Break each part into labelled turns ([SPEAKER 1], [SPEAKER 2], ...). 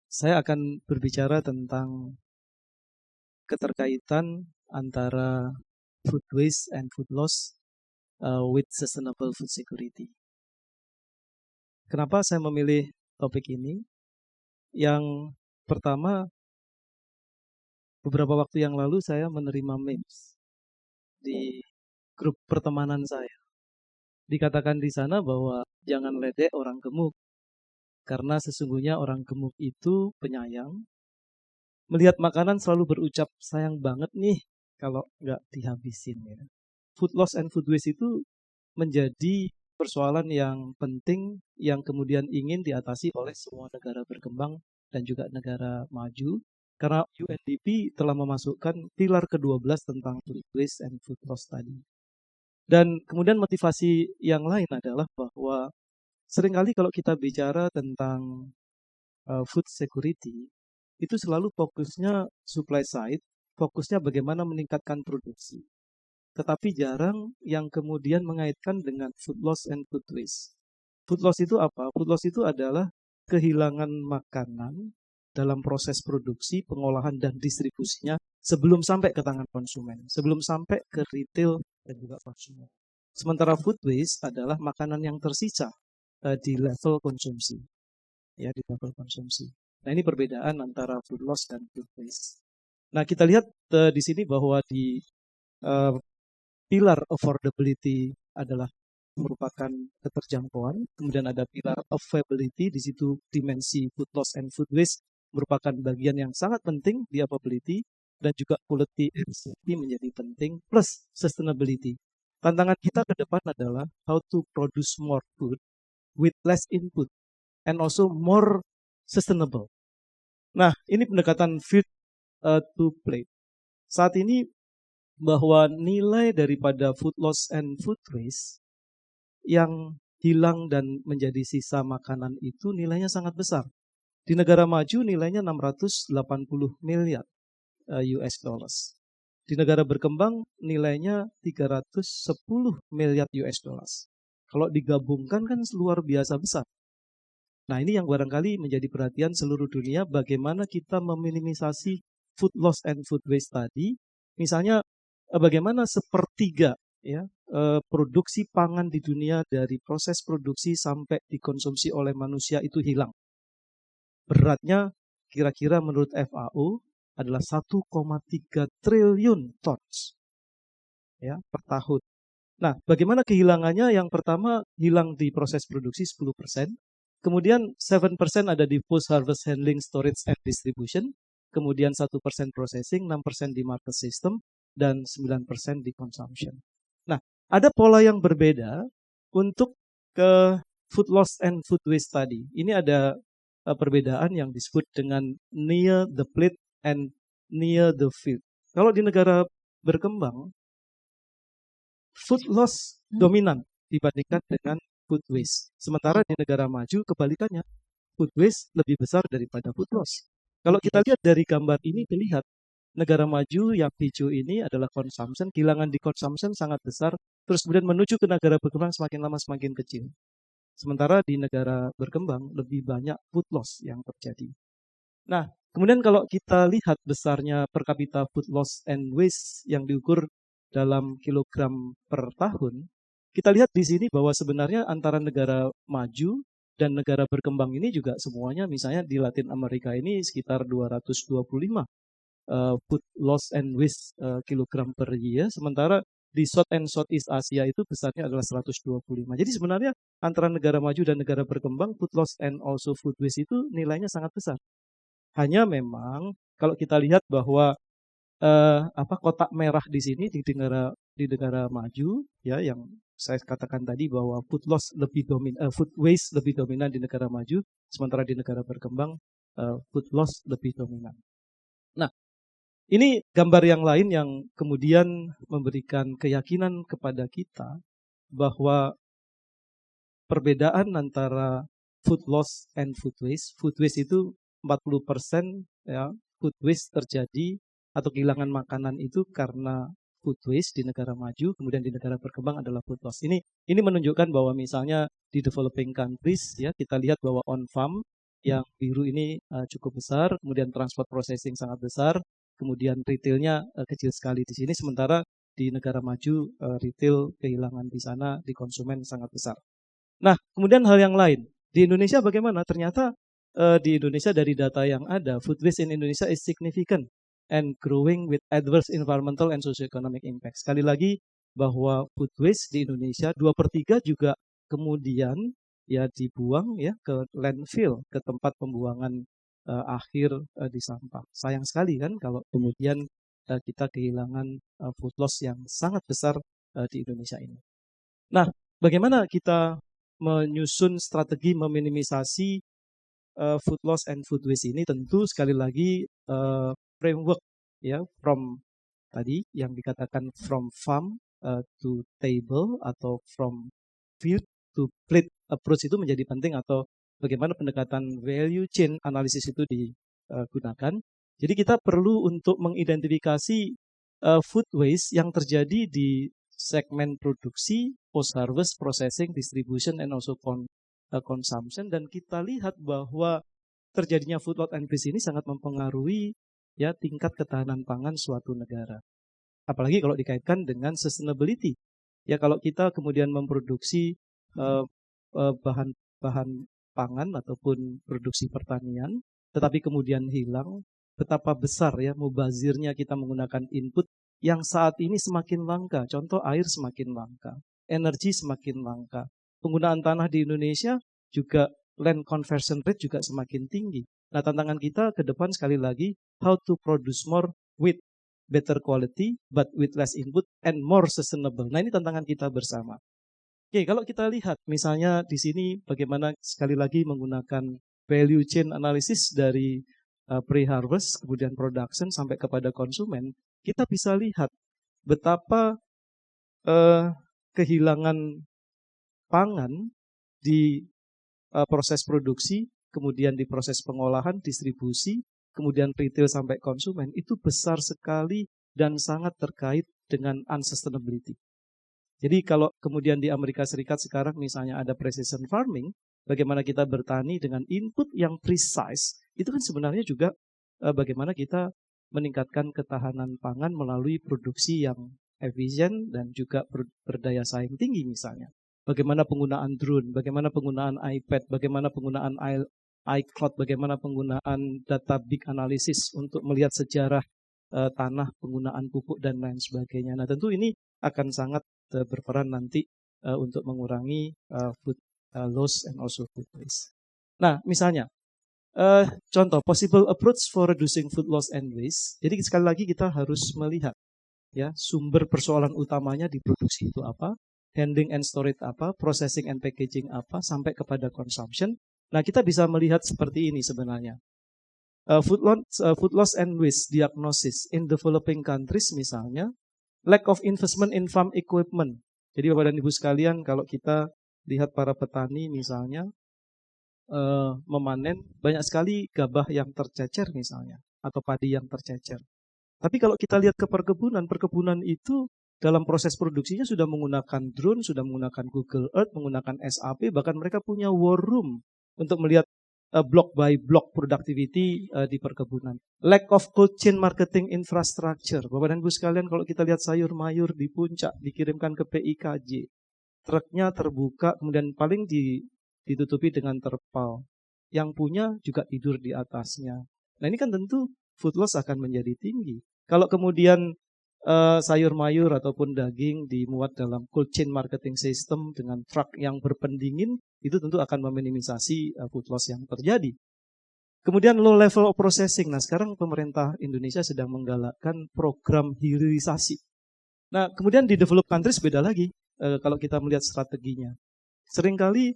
[SPEAKER 1] Saya akan berbicara tentang keterkaitan antara food waste and food loss with sustainable food security. Kenapa saya memilih topik ini? Yang pertama, beberapa waktu yang lalu saya menerima memes di grup pertemanan saya. Dikatakan di sana bahwa jangan ledek orang gemuk, karena sesungguhnya orang gemuk itu penyayang. Melihat makanan selalu berucap sayang banget nih kalau nggak dihabisin ya. Food loss and food waste itu menjadi persoalan yang penting yang kemudian ingin diatasi oleh semua negara berkembang dan juga negara maju, karena UNDP telah memasukkan pilar ke-12 tentang food waste and food loss tadi. Dan kemudian motivasi yang lain adalah bahwa seringkali kalau kita bicara tentang food security, itu selalu fokusnya supply side, fokusnya bagaimana meningkatkan produksi. Tetapi jarang yang kemudian mengaitkan dengan food loss and food waste. Food loss itu apa? Food loss itu adalah kehilangan makanan dalam proses produksi, pengolahan, dan distribusinya sebelum sampai ke tangan konsumen, sebelum sampai ke retail dan juga konsumen. Sementara food waste adalah makanan yang tersisa di level konsumsi, ya, di level konsumsi. Nah, ini perbedaan antara food loss dan food waste. Nah, kita lihat di sini bahwa di pilar affordability adalah merupakan keterjangkauan, kemudian ada pilar availability, di situ dimensi food loss and food waste merupakan bagian yang sangat penting di availability, dan juga quality and safety menjadi penting, plus sustainability. Tantangan kita ke depan adalah how to produce more food with less input and also more sustainable. Nah, ini pendekatan field to plate. Saat ini bahwa nilai daripada food loss and food waste yang hilang dan menjadi sisa makanan itu nilainya sangat besar. Di negara maju nilainya 680 miliar US dollars. Di negara berkembang nilainya 310 miliar US dollars. Kalau digabungkan kan luar biasa besar. Nah, ini yang barangkali menjadi perhatian seluruh dunia, bagaimana kita meminimisasi food loss and food waste tadi. Misalnya bagaimana sepertiga ya produksi pangan di dunia dari proses produksi sampai dikonsumsi oleh manusia itu hilang. Beratnya kira-kira menurut FAO adalah 1,3 triliun tons ya per tahun. Nah, bagaimana kehilangannya? Yang pertama, hilang di proses produksi 10%. Kemudian 7% ada di post harvest handling, storage and distribution. Kemudian 1% processing, 6% di market system, dan 9% di consumption. Nah, ada pola yang berbeda untuk ke food loss and food waste tadi. Ini ada perbedaan yang disebut dengan near the plate and near the field. Kalau di negara berkembang, food loss dominan dibandingkan dengan food waste. Sementara di negara maju kebalikannya, food waste lebih besar daripada food loss. Kalau kita lihat dari gambar ini, terlihat negara maju yang hijau ini adalah consumption, kehilangan di consumption sangat besar, terus kemudian menuju ke negara berkembang semakin lama semakin kecil. Sementara di negara berkembang lebih banyak food loss yang terjadi. Nah, kemudian kalau kita lihat besarnya per kapita food loss and waste yang diukur dalam kilogram per tahun, kita lihat di sini bahwa sebenarnya antara negara maju dan negara berkembang ini juga semuanya, misalnya di Latin Amerika ini sekitar 225 food loss and waste kilogram per year, sementara di South and Southeast Asia itu besarnya adalah 125. Jadi sebenarnya antara negara maju dan negara berkembang, food loss and also food waste itu nilainya sangat besar. Hanya memang kalau kita lihat bahwa kotak merah di sini di negara maju ya, yang saya katakan tadi bahwa food loss lebih dominan, food waste lebih dominan di negara maju, sementara di negara berkembang food loss lebih dominan. Nah, ini gambar yang lain yang kemudian memberikan keyakinan kepada kita bahwa perbedaan antara food loss and food waste. Food waste itu 40% ya, food waste terjadi atau kehilangan makanan itu karena food waste di negara maju, kemudian di negara berkembang adalah food loss. Ini menunjukkan bahwa misalnya di developing countries ya, kita lihat bahwa on farm yang biru ini cukup besar, kemudian transport processing sangat besar, kemudian retailnya kecil sekali di sini, sementara di negara maju retail kehilangan di sana, di konsumen sangat besar. Nah, kemudian hal yang lain, di Indonesia bagaimana? Ternyata di Indonesia dari data yang ada, food waste in Indonesia is significant and growing with adverse environmental and socio-economic impact. Sekali lagi bahwa food waste di Indonesia 2/3 juga kemudian ya dibuang ya ke landfill, ke tempat pembuangan akhir di sampah. Sayang sekali kan kalau kemudian kita kehilangan food loss yang sangat besar di Indonesia ini. Nah, bagaimana kita menyusun strategi meminimisasi food loss and food waste ini? Tentu sekali lagi framework ya, from tadi yang dikatakan from farm to table atau from field to plate approach itu menjadi penting, atau bagaimana pendekatan value chain analisis itu digunakan. Jadi kita perlu untuk mengidentifikasi food waste yang terjadi di segmen produksi, post harvest, processing, distribution, and also consumption, dan kita lihat bahwa terjadinya food loss and waste ini sangat mempengaruhi ya tingkat ketahanan pangan suatu negara. Apalagi kalau dikaitkan dengan sustainability. Ya kalau kita kemudian memproduksi bahan pangan ataupun produksi pertanian, tetapi kemudian hilang, betapa besar ya mubazirnya kita menggunakan input yang saat ini semakin langka. Contoh, air semakin langka, energi semakin langka. Penggunaan tanah di Indonesia juga, land conversion rate juga semakin tinggi. Nah, tantangan kita ke depan sekali lagi, how to produce more with better quality, but with less input and more sustainable. Nah, ini tantangan kita bersama. Oke, kalau kita lihat misalnya di sini bagaimana sekali lagi menggunakan value chain analysis dari pre-harvest, kemudian production sampai kepada konsumen, kita bisa lihat betapa kehilangan pangan di proses produksi, kemudian di proses pengolahan, distribusi, kemudian retail sampai konsumen, itu besar sekali dan sangat terkait dengan unsustainability. Jadi kalau kemudian di Amerika Serikat sekarang misalnya ada precision farming, bagaimana kita bertani dengan input yang precise, itu kan sebenarnya juga bagaimana kita meningkatkan ketahanan pangan melalui produksi yang efisien dan juga berdaya saing tinggi misalnya. Bagaimana penggunaan drone, bagaimana penggunaan iPad, bagaimana penggunaan iCloud, bagaimana penggunaan data big analysis untuk melihat sejarah tanah, penggunaan pupuk dan lain sebagainya. Nah, tentu ini akan sangat berperan nanti untuk mengurangi food loss and also food waste. Nah, misalnya contoh possible approach for reducing food loss and waste. Jadi sekali lagi kita harus melihat ya sumber persoalan utamanya di produksi itu apa, handling and storage apa, processing and packaging apa, sampai kepada consumption. Nah, kita bisa melihat seperti ini sebenarnya. Food loss and waste diagnosis in developing countries misalnya, lack of investment in farm equipment. Jadi Bapak dan Ibu sekalian, kalau kita lihat para petani misalnya memanen, banyak sekali gabah yang tercecer misalnya, atau padi yang tercecer. Tapi kalau kita lihat ke perkebunan, perkebunan itu dalam proses produksinya sudah menggunakan drone, sudah menggunakan Google Earth, menggunakan SAP, bahkan mereka punya war room untuk melihat block by block productivity di perkebunan. Lack of cold chain marketing infrastructure. Bapak dan Ibu sekalian, kalau kita lihat sayur mayur di puncak dikirimkan ke PIKJ, truknya terbuka, kemudian paling ditutupi dengan terpal. Yang punya juga tidur di atasnya. Nah, ini kan tentu food loss akan menjadi tinggi. Kalau kemudian sayur mayur ataupun daging dimuat dalam cold chain marketing system dengan truk yang berpendingin, itu tentu akan meminimisasi food loss yang terjadi. Kemudian low level of processing. Nah, sekarang pemerintah Indonesia sedang menggalakkan program hilirisasi. Nah, kemudian di developed countries beda lagi kalau kita melihat strateginya. Seringkali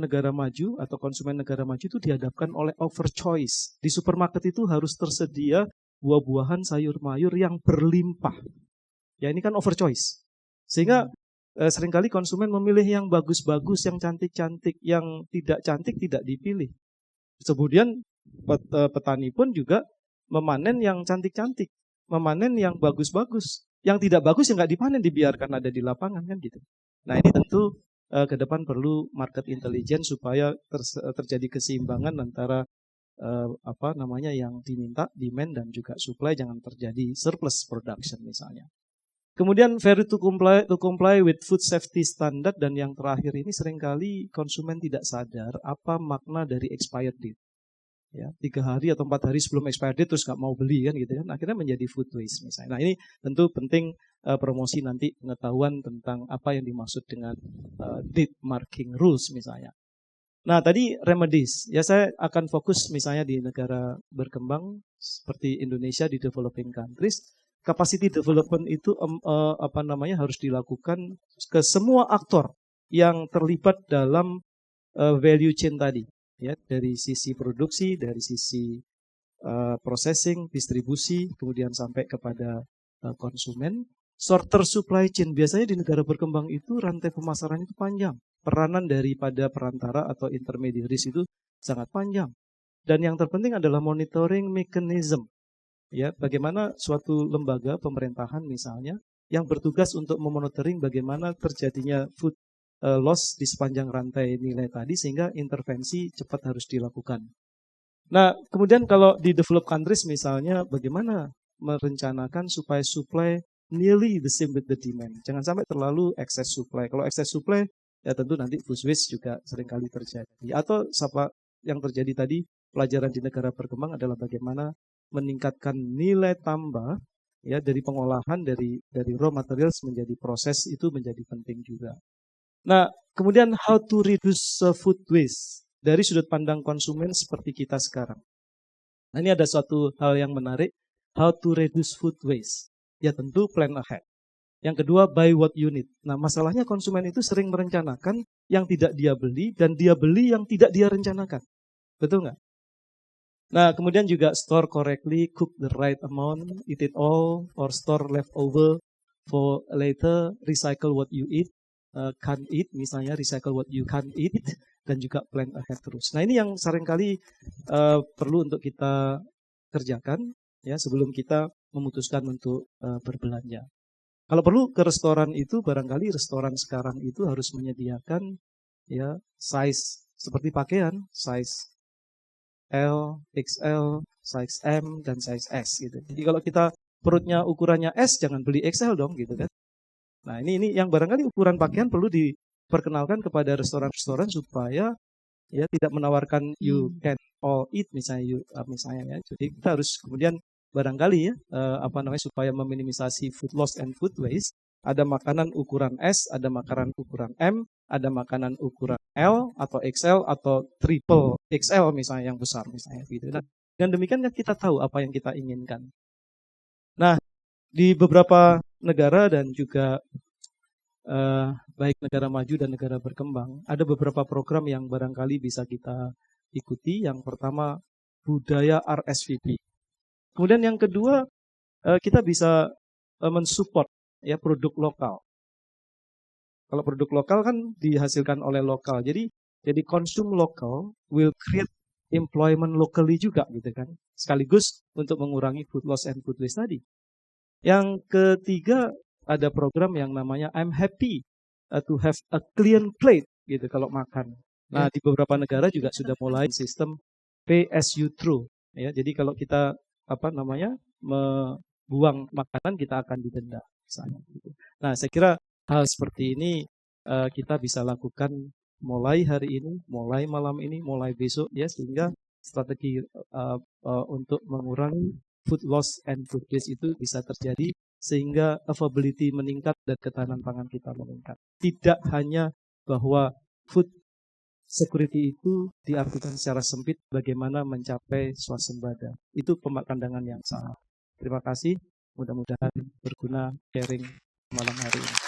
[SPEAKER 1] negara maju atau konsumen negara maju itu dihadapkan oleh over choice. Di supermarket itu harus tersedia buah-buahan, sayur mayur yang berlimpah. Ya, ini kan over choice. Sehingga seringkali konsumen memilih yang bagus-bagus, yang cantik-cantik, yang tidak cantik tidak dipilih. Kemudian petani pun juga memanen yang cantik-cantik, memanen yang bagus-bagus. Yang tidak bagus yang nggak dipanen, dibiarkan ada di lapangan kan gitu. Nah, ini tentu ke depan perlu market intelligence supaya terjadi keseimbangan antara yang diminta, demand dan juga supply, jangan terjadi surplus production misalnya. Kemudian fair to comply with food safety standard, dan yang terakhir ini seringkali konsumen tidak sadar apa makna dari expired date. Ya, 3 hari atau 4 hari sebelum expired date terus nggak mau beli kan gitu kan, akhirnya menjadi food waste misalnya. Nah ini tentu penting promosi nanti pengetahuan tentang apa yang dimaksud dengan date marking rules misalnya. Nah tadi remedies, ya saya akan fokus misalnya di negara berkembang seperti Indonesia, di developing countries. Capacity development itu harus dilakukan ke semua aktor yang terlibat dalam value chain tadi, ya, dari sisi produksi, dari sisi processing, distribusi, kemudian sampai kepada konsumen. Shorter supply chain, biasanya di negara berkembang itu rantai pemasaran itu panjang. Peranan daripada perantara atau intermediaries itu sangat panjang. Dan yang terpenting adalah monitoring mechanism. Ya, bagaimana suatu lembaga pemerintahan misalnya yang bertugas untuk memonitoring bagaimana terjadinya food loss di sepanjang rantai nilai tadi, sehingga intervensi cepat harus dilakukan. Nah, kemudian kalau di developed countries misalnya, bagaimana merencanakan supaya supply nearly the same with the demand. Jangan sampai terlalu excess supply. Kalau excess supply, ya tentu nanti food waste juga seringkali terjadi. Atau yang terjadi tadi, pelajaran di negara berkembang adalah bagaimana meningkatkan nilai tambah, ya, dari pengolahan dari raw materials menjadi proses, itu menjadi penting juga. Nah, kemudian how to reduce food waste dari sudut pandang konsumen seperti kita sekarang. Nah, ini ada suatu hal yang menarik, how to reduce food waste. Ya tentu plan ahead. Yang kedua, buy what you need. Nah, masalahnya konsumen itu sering merencanakan yang tidak dia beli, dan dia beli yang tidak dia rencanakan. Betul nggak? Nah, kemudian juga store correctly, cook the right amount, eat it all, or store leftover for later, recycle what you eat, can't eat, misalnya recycle what you can't eat, dan juga plan ahead terus. Nah, ini yang seringkali perlu untuk kita kerjakan, ya, sebelum kita memutuskan untuk berbelanja. Kalau perlu ke restoran itu, barangkali restoran sekarang itu harus menyediakan, ya, size seperti pakaian, size L, XL, size M, dan size S gitu. Jadi kalau kita perutnya ukurannya S, jangan beli XL dong gitu kan. Nah ini yang barangkali ukuran pakaian perlu diperkenalkan kepada restoran-restoran supaya, ya, tidak menawarkan you can all eat misalnya ya. Jadi kita harus kemudian barangkali, ya, supaya meminimisasi food loss and food waste, ada makanan ukuran S, ada makanan ukuran M, ada makanan ukuran L atau XL atau triple XL misalnya yang besar misalnya gitu. Nah, dan demikian kan kita tahu apa yang kita inginkan. Nah, di beberapa negara dan juga baik negara maju dan negara berkembang, ada beberapa program yang barangkali bisa kita ikuti. Yang pertama, budaya RSVP. Kemudian yang kedua, kita bisa mensupport, ya, produk lokal. Kalau produk lokal kan dihasilkan oleh lokal, jadi consume lokal will create employment locally juga gitu kan, sekaligus untuk mengurangi food loss and food waste tadi. Yang ketiga, ada program yang namanya I'm happy to have a clean plate gitu kalau makan. Nah, di beberapa negara juga sudah mulai sistem pay as you throw, ya. Jadi kalau kita membuang makanan, kita akan didenda misalnya gitu. Nah, saya kira hal seperti ini kita bisa lakukan mulai hari ini, mulai malam ini, mulai besok, ya, sehingga strategi untuk mengurangi food loss and food waste itu bisa terjadi, sehingga availability meningkat dan ketahanan pangan kita meningkat. Tidak hanya bahwa food security itu diartikan secara sempit bagaimana mencapai swasembada. Itu pandangan yang salah. Terima kasih, mudah-mudahan berguna sharing malam hari ini.